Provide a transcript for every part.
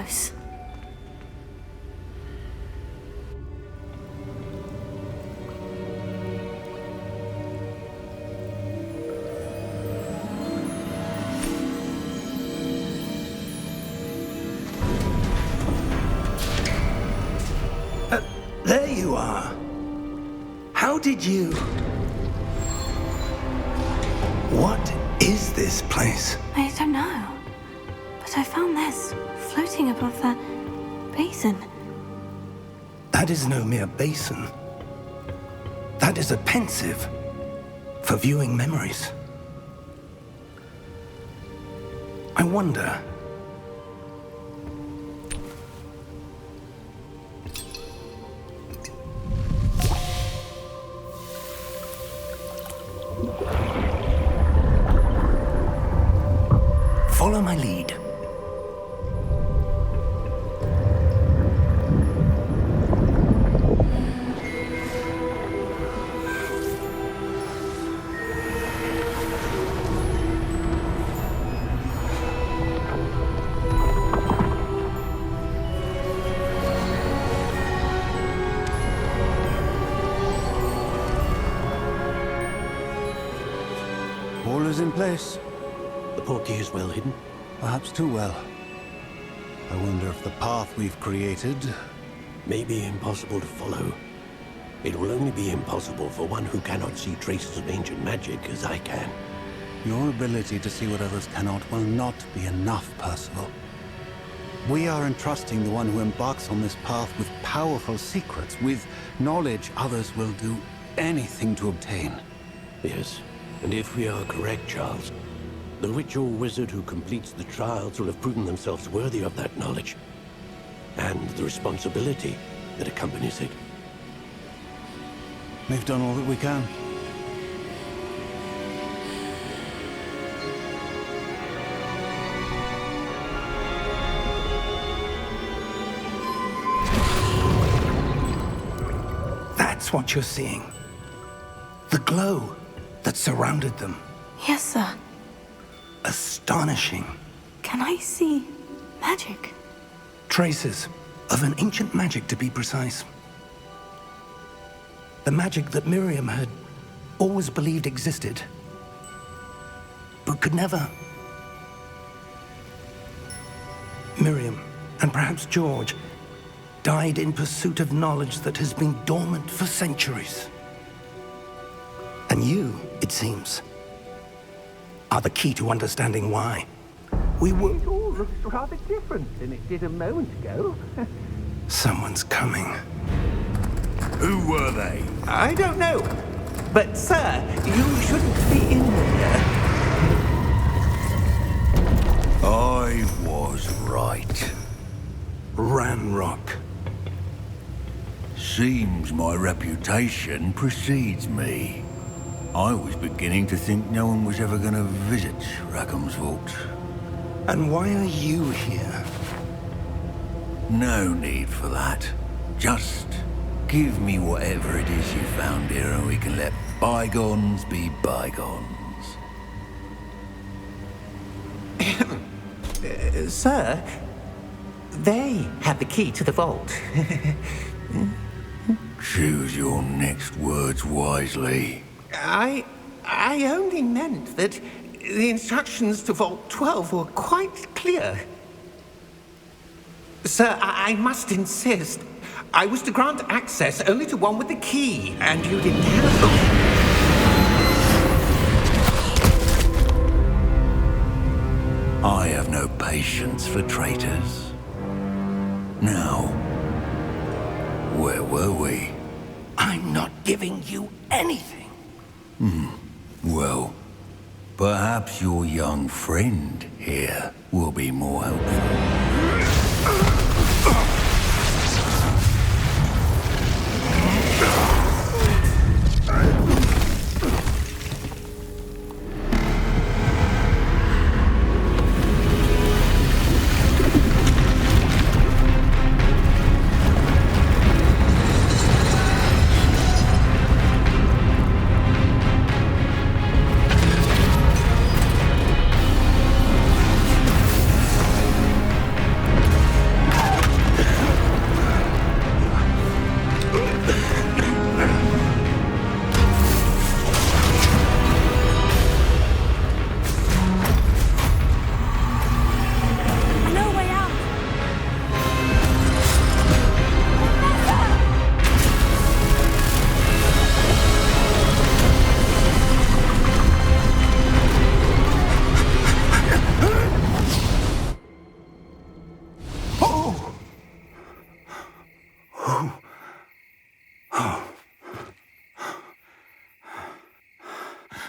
close. There you are. How did you... What is this place? I don't know. But I found this floating above the basin. That is no mere basin. That is a pensive for viewing memories. I wonder... Follow my lead. All is in place. The portkey is well hidden. Perhaps too well. I wonder if the path we've created... May be impossible to follow. It will only be impossible for one who cannot see traces of ancient magic as I can. Your ability to see what others cannot will not be enough, Percival. We are entrusting the one who embarks on this path with powerful secrets, with knowledge others will do anything to obtain. Yes, and if we are correct, Charles, the witch or wizard who completes the trials will have proven themselves worthy of that knowledge, and the responsibility that accompanies it. We've done all that we can. That's what you're seeing. The glow that surrounded them. Yes, sir. Astonishing. Can I see magic? Traces of an ancient magic, to be precise. The magic that Miriam had always believed existed, but could never. Miriam, and perhaps George, died in pursuit of knowledge that has been dormant for centuries. And you, it seems, are the key to understanding why. We were... It all looks rather different than it did a moment ago. Someone's coming. Who were they? I don't know. But, sir, you shouldn't be in here. I was right. Ranrock. Seems my reputation precedes me. I was beginning to think no one was ever going to visit Rackham's vault. And why are you here? No need for that. Just give me whatever it is you found here and we can let bygones be bygones. Sir, they had the key to the vault. Choose your next words wisely. I only meant that the instructions to Vault 12 were quite clear. Sir, I must insist. I was to grant access only to one with the key, and you didn't have them. I have no patience for traitors. Now, where were we? I'm not giving you anything. Well, perhaps your young friend here will be more helpful.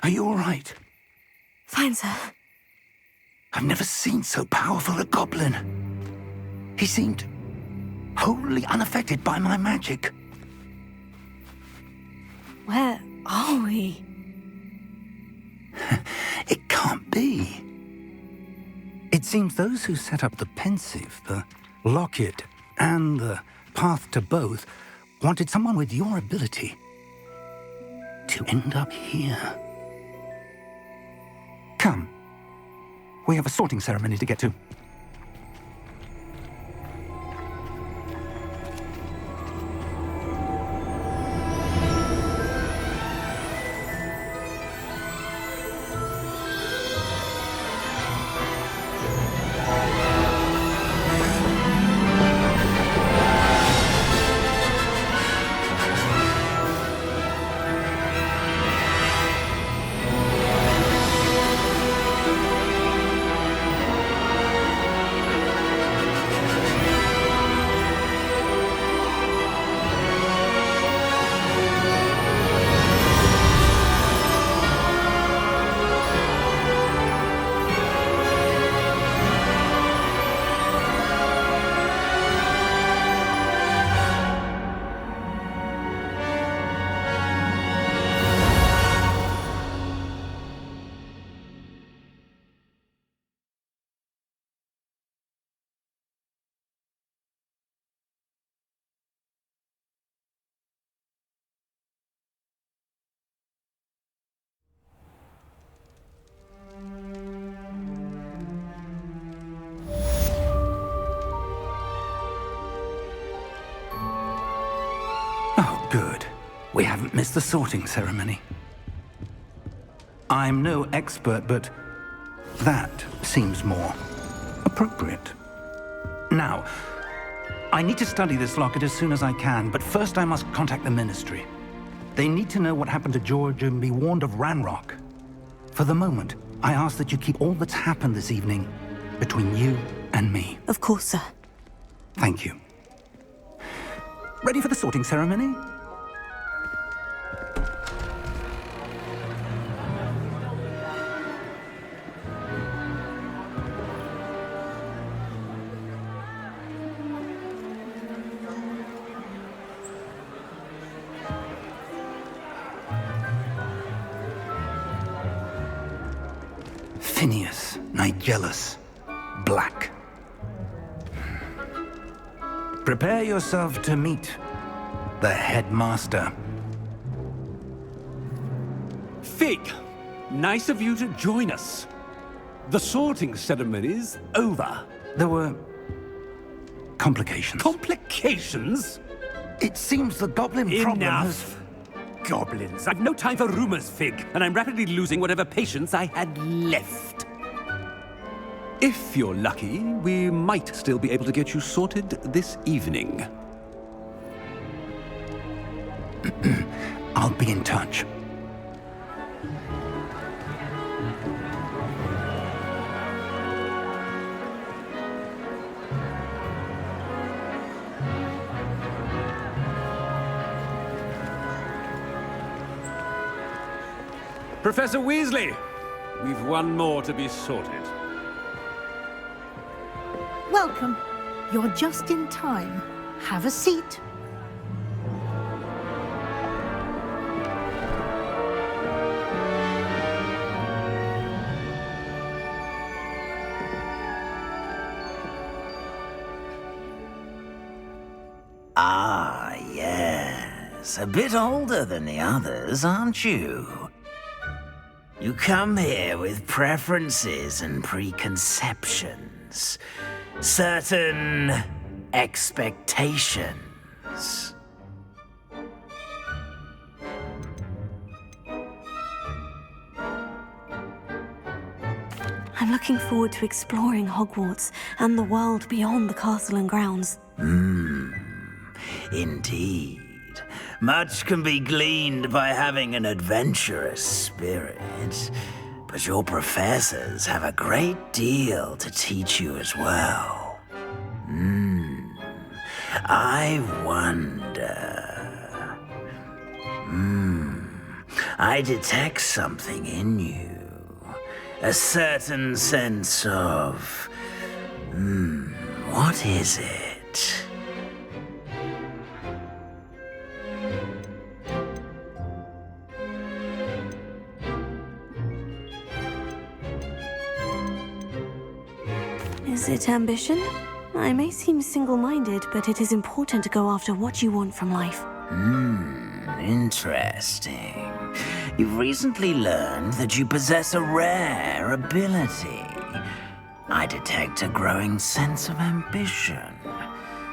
Are you all right? Fine, sir. I've never seen so powerful a goblin. He seemed wholly unaffected by my magic. Where are we? It can't be. It seems those who set up the pensive, the locket, and the path to both wanted someone with your ability to end up here. Come. We have a sorting ceremony to get to. Oh, good. We haven't missed the sorting ceremony. I'm no expert, but that seems more appropriate. Now, I need to study this locket as soon as I can, but first I must contact the Ministry. They need to know what happened to George and be warned of Ranrock. For the moment, I ask that you keep all that's happened this evening between you and me. Of course, sir. Thank you. Ready for the sorting ceremony? Phineas, Nigellus, Black. Prepare yourself to meet the headmaster. Fig, nice of you to join us. The sorting ceremony's over. There were complications. Complications? It seems the goblin problem has... Enough. Goblins. I've no time for rumors, Fig, and I'm rapidly losing whatever patience I had left. If you're lucky, we might still be able to get you sorted this evening. I'll be in touch. Professor Weasley, we've one more to be sorted. Welcome. You're just in time. Have a seat. Ah, yes. A bit older than the others, aren't you? You come here with preferences and preconceptions. Certain expectations. I'm looking forward to exploring Hogwarts and the world beyond the castle and grounds. Indeed. Much can be gleaned by having an adventurous spirit, but your professors have a great deal to teach you as well. I wonder... I detect something in you. A certain sense of... what is it? Is it ambition? I may seem single-minded, but it is important to go after what you want from life. Interesting. You've recently learned that you possess a rare ability. I detect a growing sense of ambition,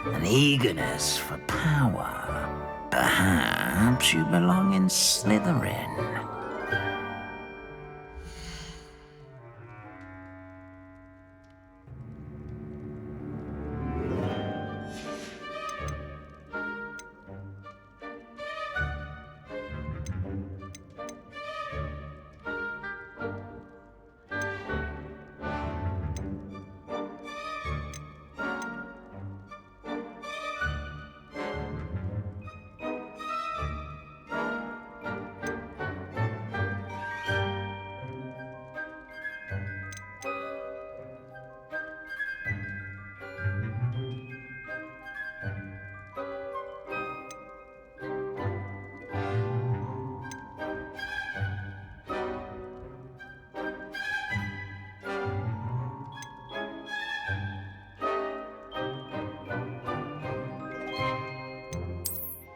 an eagerness for power. Perhaps you belong in Slytherin.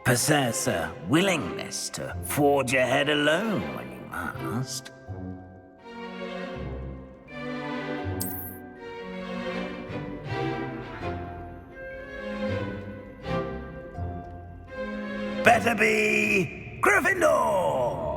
Possess a willingness to forge ahead alone when you must. Better be Gryffindor!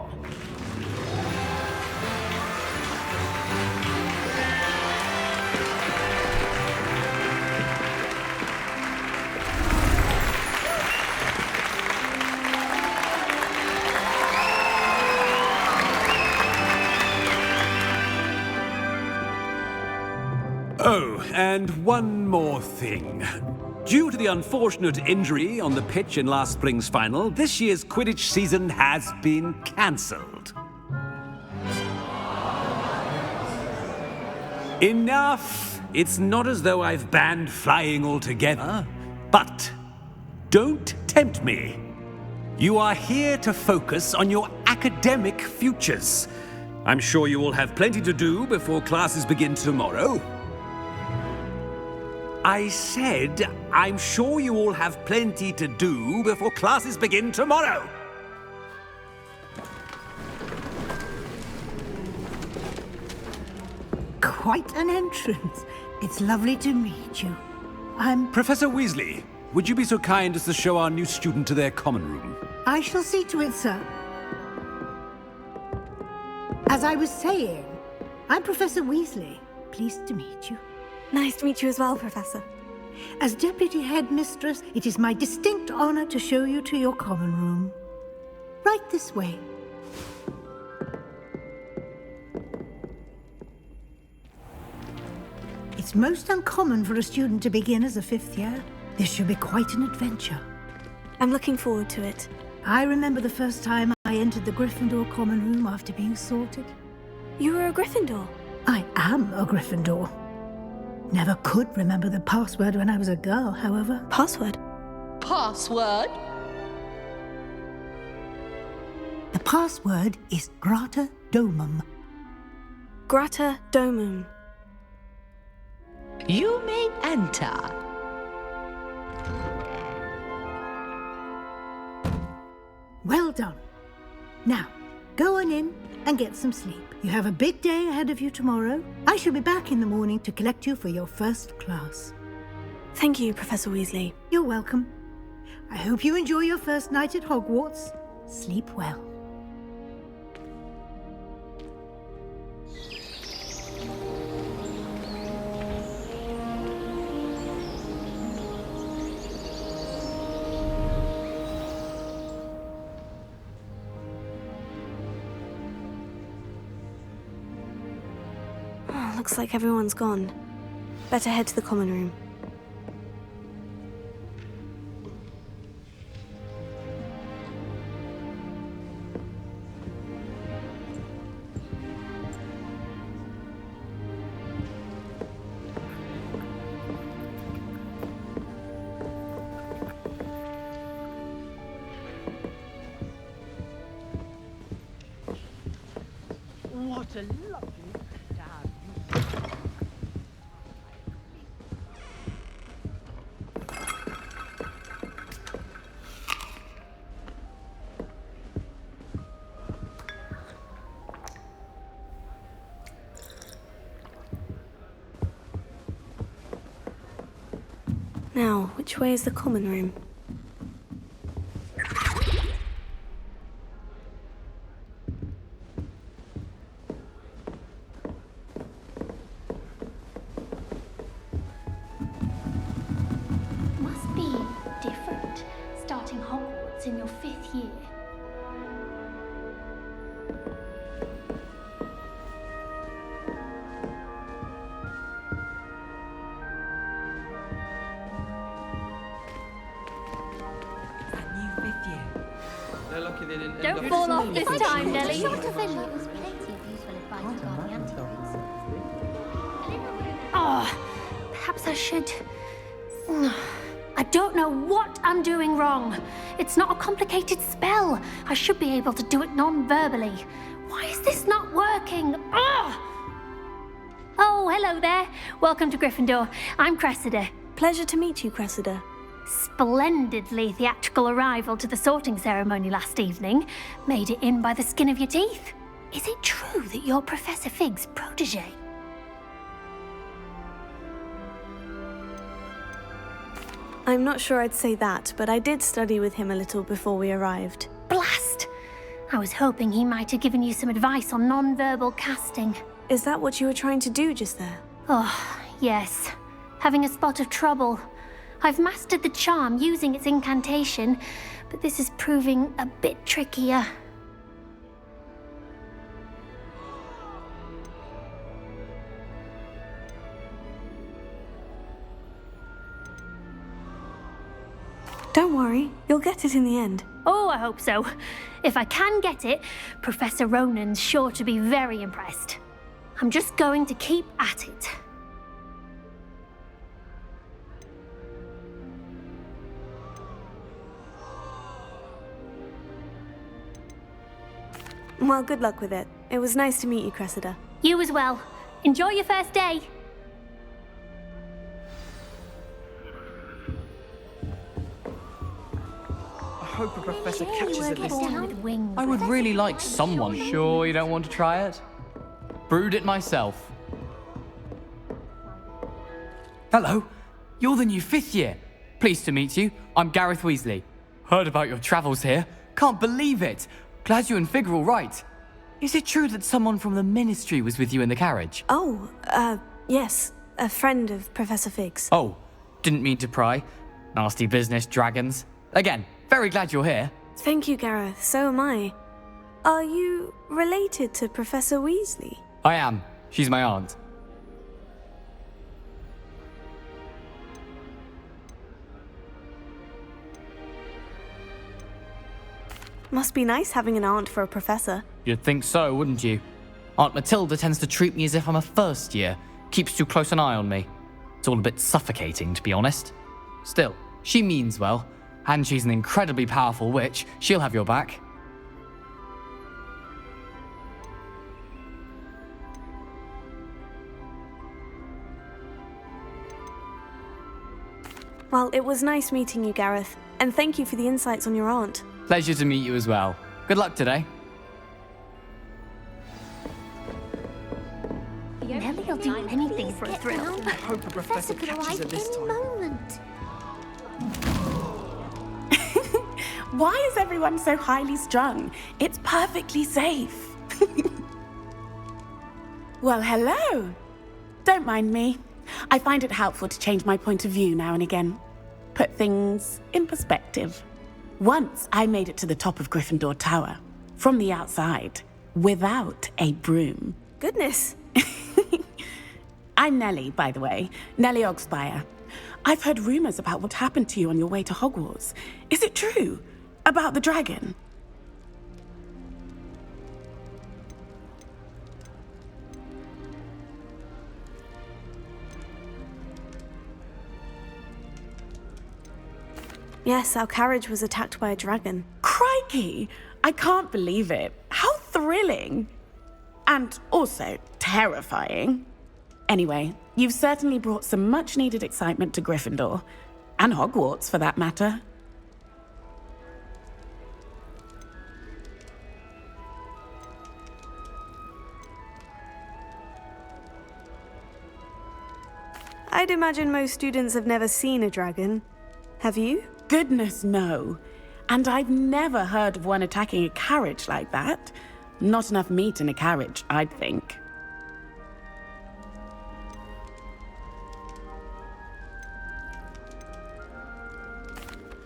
Oh, and one more thing. Due to the unfortunate injury on the pitch in last spring's final, this year's Quidditch season has been cancelled. Enough! It's not as though I've banned flying altogether, but don't tempt me. You are here to focus on your academic futures. I'm sure you all have plenty to do before classes begin tomorrow. I said, I'm sure you all have plenty to do before classes begin tomorrow. Quite an entrance. It's lovely to meet you. I'm... Professor Weasley, would you be so kind as to show our new student to their common room? I shall see to it, sir. As I was saying, I'm Professor Weasley. Pleased to meet you. Nice to meet you as well, Professor. As Deputy Headmistress, it is my distinct honor to show you to your common room. Right this way. It's most uncommon for a student to begin as a fifth year. This should be quite an adventure. I'm looking forward to it. I remember the first time I entered the Gryffindor common room after being sorted. You were a Gryffindor? I am a Gryffindor. Never could remember the password when I was a girl, however. Password? Password? The password is Grata Domum. Grata Domum. You may enter. Well done. Now, go on in and get some sleep. You have a big day ahead of you tomorrow. I shall be back in the morning to collect you for your first class. Thank you, Professor Weasley. You're welcome. I hope you enjoy your first night at Hogwarts. Sleep well. Looks like everyone's gone. Better head to the common room. lucky to have you. Now, which way is the common room? Must be different, starting Hogwarts in your 5th year. Don't fall off this time, Nelly. Short of Ellie, it was plenty of useful advice regarding antidotes. Oh, perhaps I should. I don't know what I'm doing wrong. It's not a complicated spell. I should be able to do it non-verbally. Why is this not working? Oh, hello there. Welcome to Gryffindor. I'm Cressida. Pleasure to meet you, Cressida. Splendidly theatrical arrival to the sorting ceremony last evening. Made it in by the skin of your teeth. Is it true that you're Professor Fig's protege? I'm not sure I'd say that, but I did study with him a little before we arrived. Blast! I was hoping he might have given you some advice on non-verbal casting. Is that what you were trying to do just there? Oh, yes. Having a spot of trouble. I've mastered the charm using its incantation, but this is proving a bit trickier. Don't worry, you'll get it in the end. Oh, I hope so. If I can get it, Professor Ronan's sure to be very impressed. I'm just going to keep at it. Well, good luck with it. It was nice to meet you, Cressida. You as well. Enjoy your first day. I hope a professor catches it this time. With wings. I would really like someone. Sure you don't want to try it? Brewed it myself. Hello, you're the new 5th year. Pleased to meet you. I'm Gareth Weasley. Heard about your travels here. Can't believe it. Glad you and Fig are all right. Is it true that someone from the Ministry was with you in the carriage? Oh, yes. A friend of Professor Fig's. Oh, didn't mean to pry. Nasty business, dragons. Again, very glad you're here. Thank you, Gareth. So am I. Are you related to Professor Weasley? I am. She's my aunt. Must be nice having an aunt for a professor. You'd think so, wouldn't you? Aunt Matilda tends to treat me as if I'm a first year. Keeps too close an eye on me. It's all a bit suffocating, to be honest. Still, she means well. And she's an incredibly powerful witch. She'll have your back. Well, it was nice meeting you, Gareth. And thank you for the insights on your aunt. Pleasure to meet you as well. Good luck today. Nelly'll do anything for a thrill. I hope a professor catches it this time. Moment. Why is everyone so highly strung? It's perfectly safe. Well, hello. Don't mind me. I find it helpful to change my point of view now and again. Put things in perspective. Once I made it to the top of Gryffindor Tower, from the outside, without a broom. Goodness. I'm Nellie, by the way. Nellie Ogspire. I've heard rumors about what happened to you on your way to Hogwarts. Is it true? About the dragon? Yes, our carriage was attacked by a dragon. Crikey! I can't believe it. How thrilling! And also terrifying. Anyway, you've certainly brought some much-needed excitement to Gryffindor. And Hogwarts, for that matter. I'd imagine most students have never seen a dragon. Have you? Goodness, no. And I've never heard of one attacking a carriage like that. Not enough meat in a carriage, I'd think.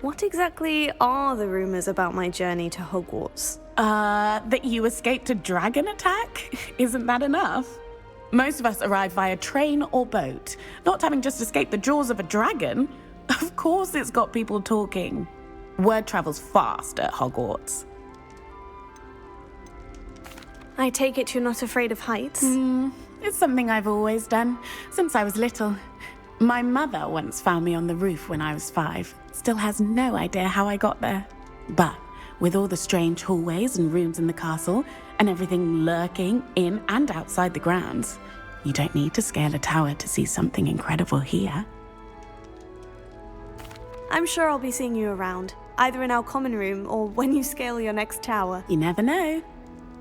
What exactly are the rumors about my journey to Hogwarts? That you escaped a dragon attack? Isn't that enough? Most of us arrive via train or boat, not having just escaped the jaws of a dragon. Of course it's got people talking. Word travels fast at Hogwarts. I take it you're not afraid of heights? It's something I've always done, since I was little. My mother once found me on the roof when I was 5. Still has no idea how I got there. But with all the strange hallways and rooms in the castle, and everything lurking in and outside the grounds, you don't need to scale a tower to see something incredible here. I'm sure I'll be seeing you around, either in our common room or when you scale your next tower. You never know.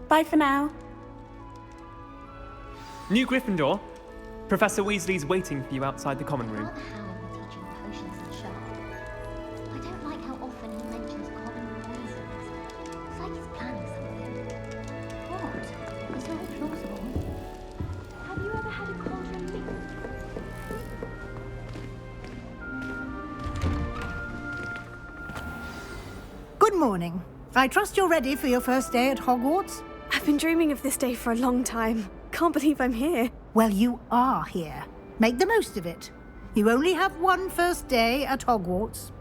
Bye for now. New Gryffindor. Professor Weasley's waiting for you outside the common room. Father Howard will teach him potions and sharp. I don't like how often he mentions common poisons. It's like he's planning something. What? It's very plausible. Have you ever had a cauldron leaf? Good morning. I trust you're ready for your first day at Hogwarts? I've been dreaming of this day for a long time. Can't believe I'm here. Well, you are here. Make the most of it. You only have one first day at Hogwarts.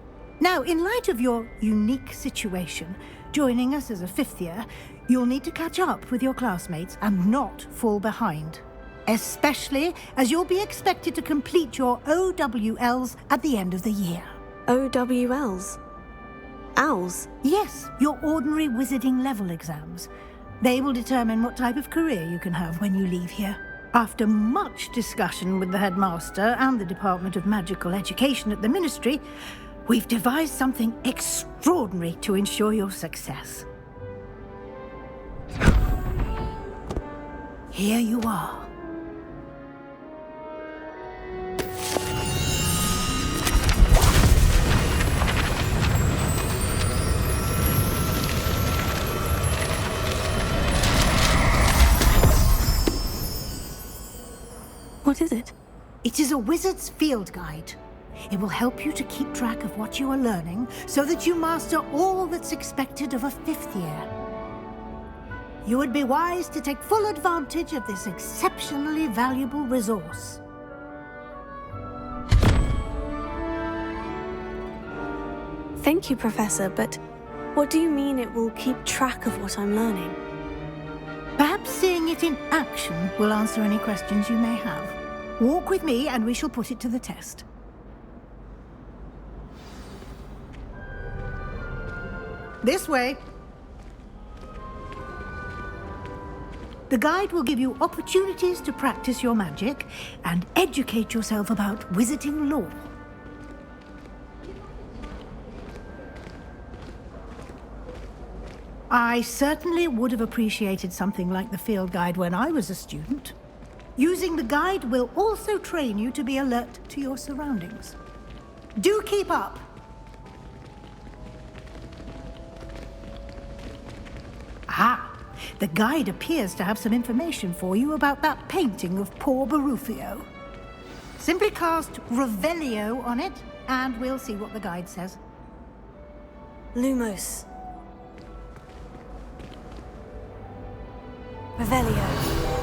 Now, in light of your unique situation, joining us as a 5th year, you'll need to catch up with your classmates and not fall behind. Especially as you'll be expected to complete your OWLs at the end of the year. OWLs? Owls? Yes, your ordinary wizarding level exams. They will determine what type of career you can have when you leave here. After much discussion with the headmaster and the Department of Magical Education at the Ministry, we've devised something extraordinary to ensure your success. Here you are. What is it? It is a wizard's field guide. It will help you to keep track of what you are learning so that you master all that's expected of a 5th year. You would be wise to take full advantage of this exceptionally valuable resource. Thank you, Professor, but what do you mean it will keep track of what I'm learning? Perhaps seeing it in action will answer any questions you may have. Walk with me and we shall put it to the test. This way. The guide will give you opportunities to practice your magic and educate yourself about wizarding lore. I certainly would have appreciated something like the field guide when I was a student. Using the guide will also train you to be alert to your surroundings. Do keep up! Ah, the guide appears to have some information for you about that painting of poor Barufio. Simply cast Revelio on it, and we'll see what the guide says. Lumos. Revelio.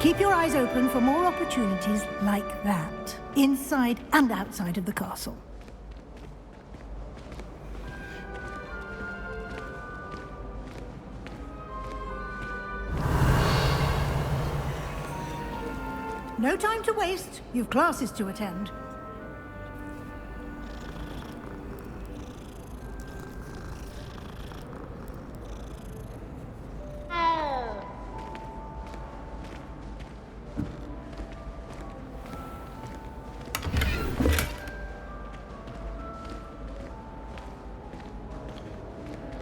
Keep your eyes open for more opportunities like that, inside and outside of the castle. No time to waste. You've classes to attend.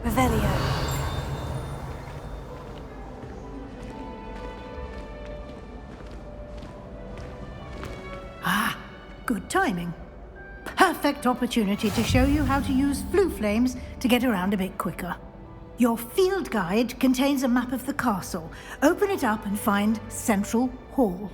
Revelio. Ah, good timing. Perfect opportunity to show you how to use flue flames to get around a bit quicker. Your field guide contains a map of the castle. Open it up and find Central Hall.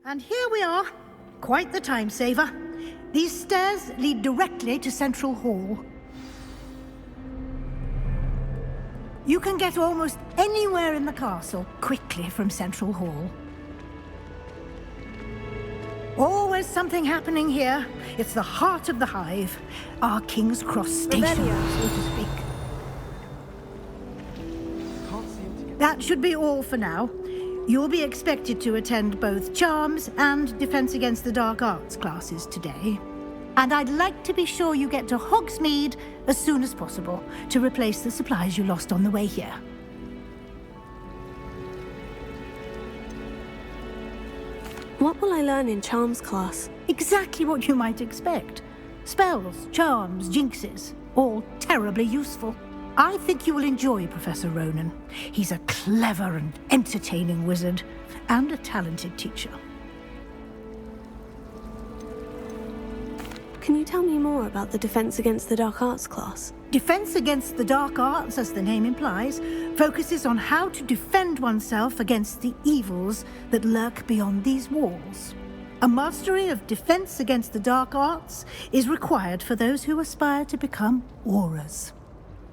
And here we are. Quite the time saver. These stairs lead directly to Central Hall. You can get almost anywhere in the castle quickly from Central Hall. Always something happening here. It's the heart of the hive. Our King's Cross station, so to speak. That should be all for now. You'll be expected to attend both Charms and Defense Against the Dark Arts classes today. And I'd like to be sure you get to Hogsmeade as soon as possible to replace the supplies you lost on the way here. What will I learn in Charms class? Exactly what you might expect. Spells, charms, jinxes, all terribly useful. I think you will enjoy Professor Ronan. He's a clever and entertaining wizard, and a talented teacher. Can you tell me more about the Defense Against the Dark Arts class? Defense Against the Dark Arts, as the name implies, focuses on how to defend oneself against the evils that lurk beyond these walls. A mastery of Defense Against the Dark Arts is required for those who aspire to become Aurors.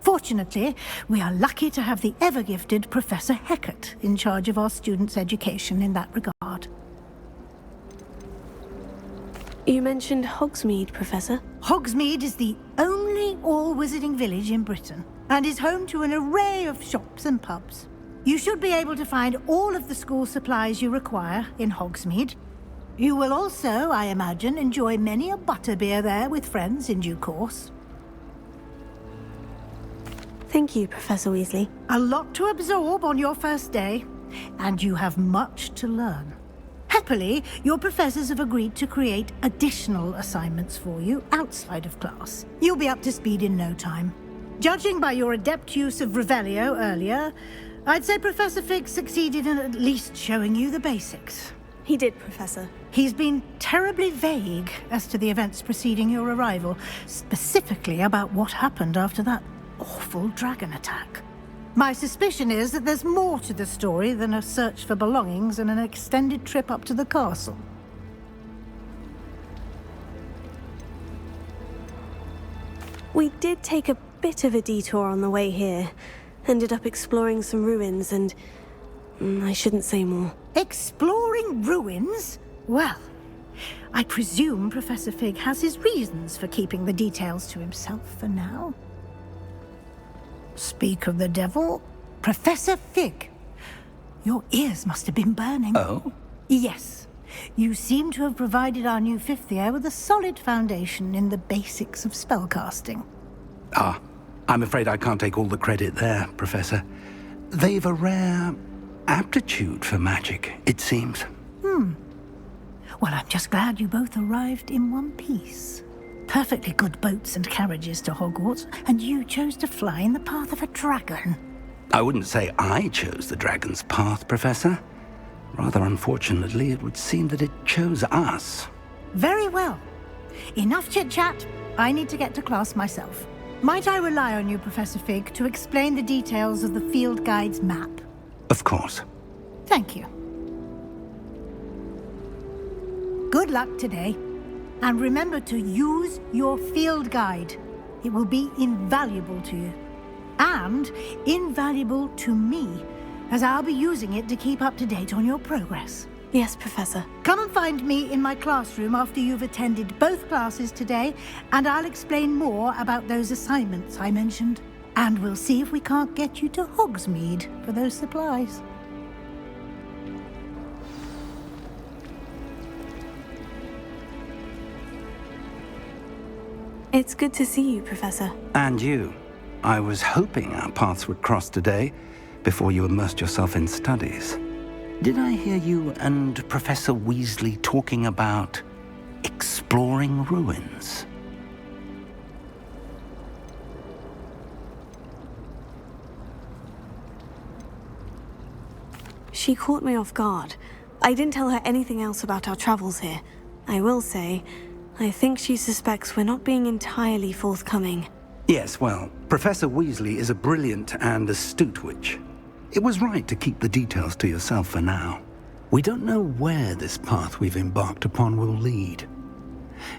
Fortunately, we are lucky to have the ever-gifted Professor Hecat in charge of our students' education in that regard. You mentioned Hogsmeade, Professor. Hogsmeade is the only all-wizarding village in Britain, and is home to an array of shops and pubs. You should be able to find all of the school supplies you require in Hogsmeade. You will also, I imagine, enjoy many a butterbeer there with friends in due course. Thank you, Professor Weasley. A lot to absorb on your first day, and you have much to learn. Happily, your professors have agreed to create additional assignments for you outside of class. You'll be up to speed in no time. Judging by your adept use of Revelio earlier, I'd say Professor Fig succeeded in at least showing you the basics. He did, Professor. He's been terribly vague as to the events preceding your arrival, specifically about what happened after that awful dragon attack. My suspicion is that there's more to the story than a search for belongings and an extended trip up to the castle. We did take a bit of a detour on the way here. Ended up exploring some ruins and... I shouldn't say more. Exploring ruins? Well, I presume Professor Fig has his reasons for keeping the details to himself for now. Speak of the devil, Professor Fig. Your ears must have been burning. Oh? Yes. You seem to have provided our new fifth year with a solid foundation in the basics of spellcasting. Ah, I'm afraid I can't take all the credit there, Professor. They've a rare aptitude for magic, it seems. Well, I'm just glad you both arrived in one piece. Perfectly good boats and carriages to Hogwarts, and you chose to fly in the path of a dragon. I wouldn't say I chose the dragon's path, Professor. Rather unfortunately, it would seem that it chose us. Very well. Enough chit-chat. I need to get to class myself. Might I rely on you, Professor Fig, to explain the details of the field guide's map? Of course. Thank you. Good luck today. And remember to use your field guide. It will be invaluable to you. And invaluable to me, as I'll be using it to keep up to date on your progress. Yes, Professor. Come and find me in my classroom after you've attended both classes today, and I'll explain more about those assignments I mentioned. And we'll see if we can't get you to Hogsmeade for those supplies. It's good to see you, Professor. And you. I was hoping our paths would cross today, before you immersed yourself in studies. Did I hear you and Professor Weasley talking about exploring ruins? She caught me off guard. I didn't tell her anything else about our travels here. I will say, I think she suspects we're not being entirely forthcoming. Yes, well, Professor Weasley is a brilliant and astute witch. It was right to keep the details to yourself for now. We don't know where this path we've embarked upon will lead.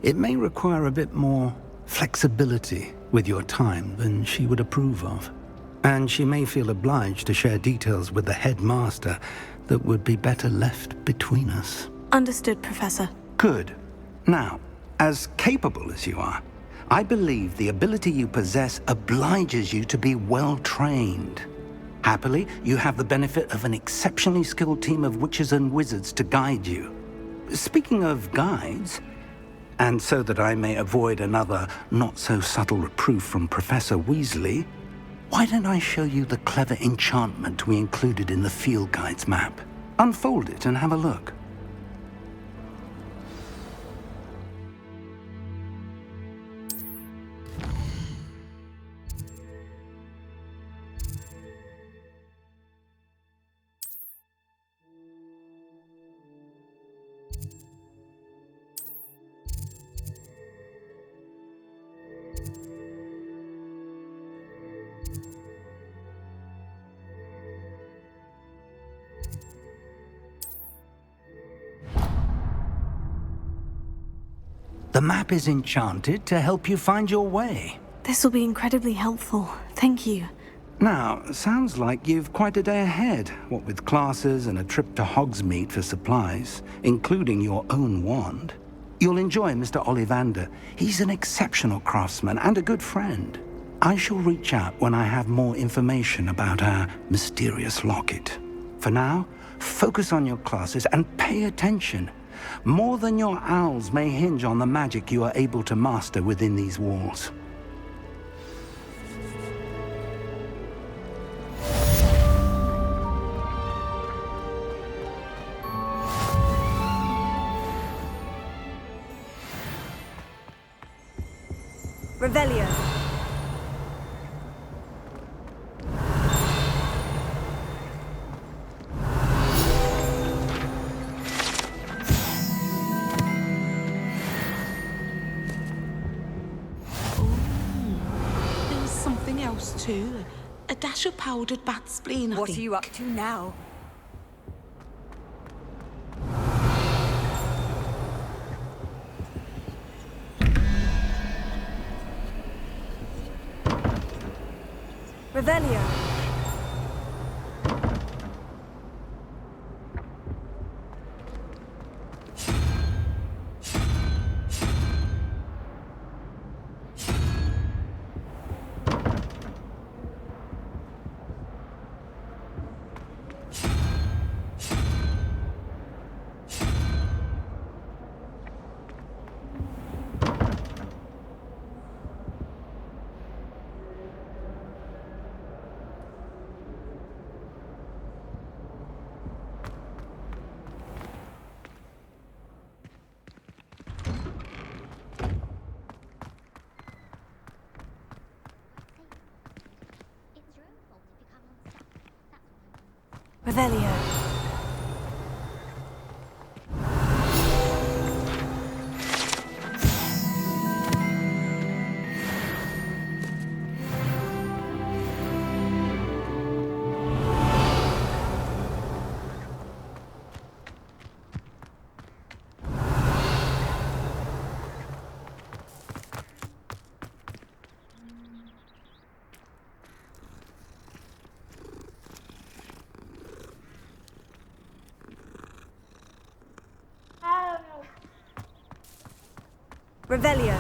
It may require a bit more flexibility with your time than she would approve of. And she may feel obliged to share details with the headmaster that would be better left between us. Understood, Professor. Good. Now, as capable as you are, I believe the ability you possess obliges you to be well trained. Happily, you have the benefit of an exceptionally skilled team of witches and wizards to guide you. Speaking of guides, and so that I may avoid another not-so-subtle reproof from Professor Weasley, why don't I show you the clever enchantment we included in the field guide's map? Unfold it and have a look. The map is enchanted to help you find your way. This will be incredibly helpful. Thank you. Now, sounds like you've quite a day ahead, what with classes and a trip to Hogsmeade for supplies, including your own wand. You'll enjoy Mr. Ollivander. He's an exceptional craftsman and a good friend. I shall reach out when I have more information about our mysterious locket. For now, focus on your classes and pay attention. More than your owls may hinge on the magic you are able to master within these walls. Revelio. Too. A dash of powdered bat spleen, I think. What are you up to now? Revelio. Revelio. Revelio.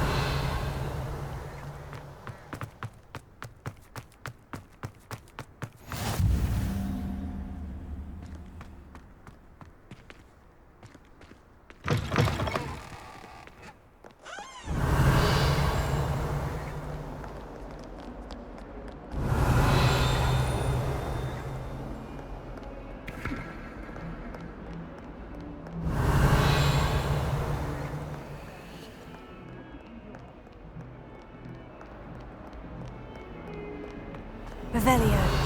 Revelio.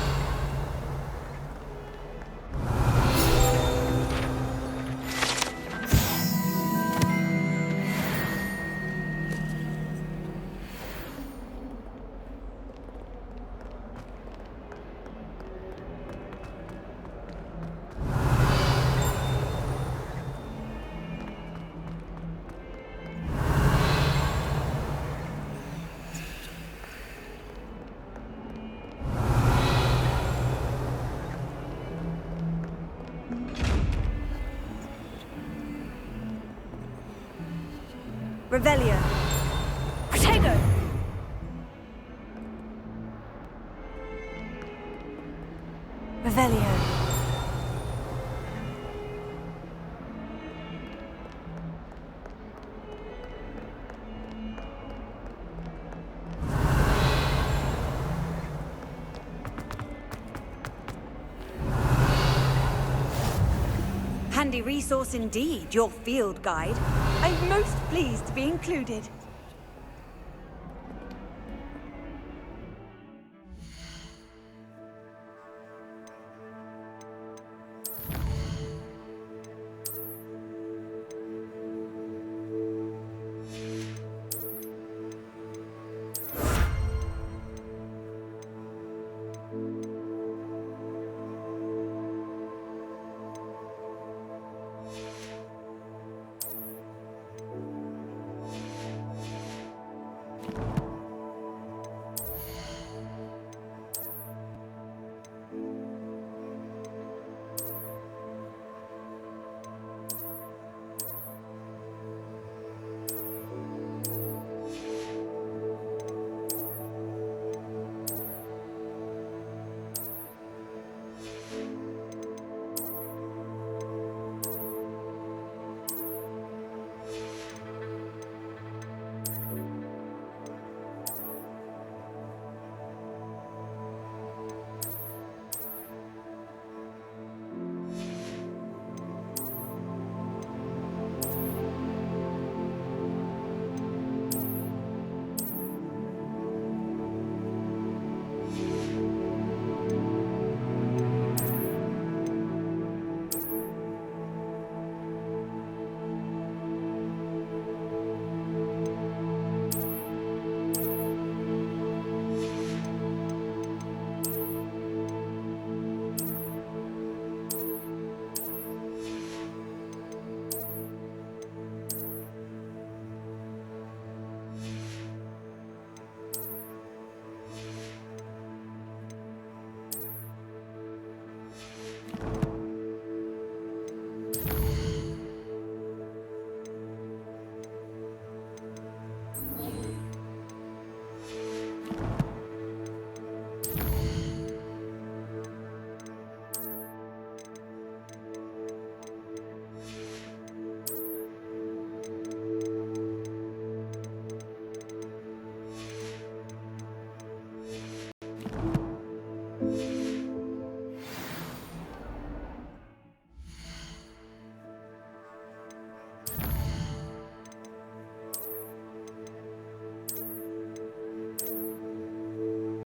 Revelio. Protego! Revelio. Handy resource indeed, your field guide. I'm most pleased to be included.